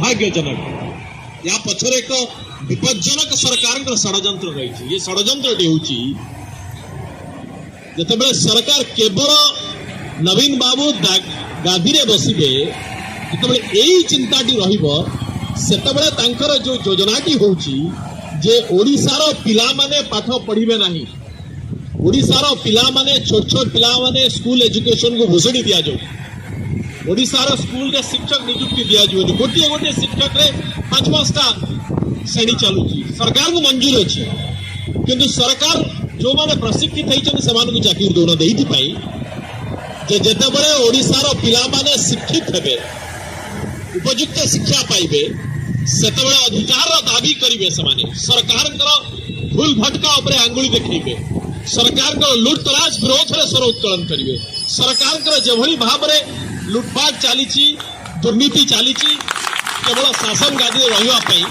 दुर्भाग्यजनक या पछरे एक विपज्जनक सरकार षड्यंत्र रही। ये षड्यंत्रटी होची जेतेबेले सरकार केवल नवीन बाबू गादी रे बसिबे जेतेबेले एई चिंताटी रहिबो सेतेबेले तांकर जो योजनाटी होची जे ओडिसार पिला माने पाठ पढ़िबे नाही। ओडिसार पिला माने छोट छोट पिला माने स्कूल एजुकेशन को भुसड़ी दिया जाऊ। ओडिसार स्कूल रे शिक्षक नियुक्ति दिया जाऊ। गोटे गोटे शिक्षक रे 5-5टा श्रेणी चलुची। सरकार को मंजूर अछि किंतु सरकार जो माने प्रशिक्षित होइछन समान को चाकरी दोना देइति पई जे जेते बळे ओडिसार पिला माने शिक्षित हेबे उपयुक्त शिक्षा पाइबे सेते बळे अधिकार दाबी करिवे समाने सरकार कर भूल भटका ऊपर आंगुली देखैबे सरकार कर लुटतराज विरोध रे स्वर उत्तोलन करिवे सरकार कर जेभली भाव रे लुटपाट चालीची दुर्नीति चालीची केवल शासन गादी रहिवा पई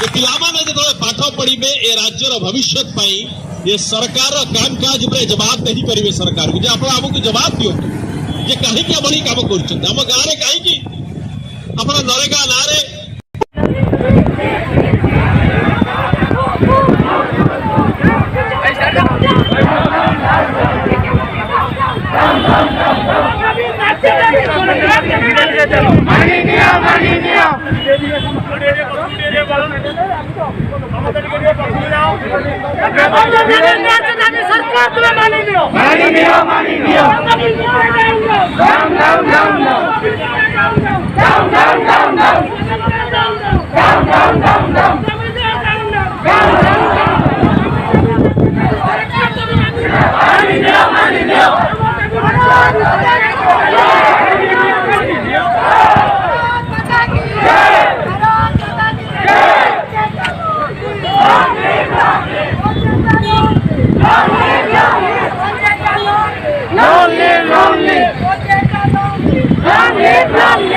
जे पिलामाने जे पाठ पढ़िबे ए राज्यर भविष्य पाई ये सरकार कामकाज उपरे जवाब नहीं करिवे सरकार को जे आपण हमको जवाब दियो जे काहे के बड़ी काम करछन हम गारे काहे की आपण नरेगा नारे Long live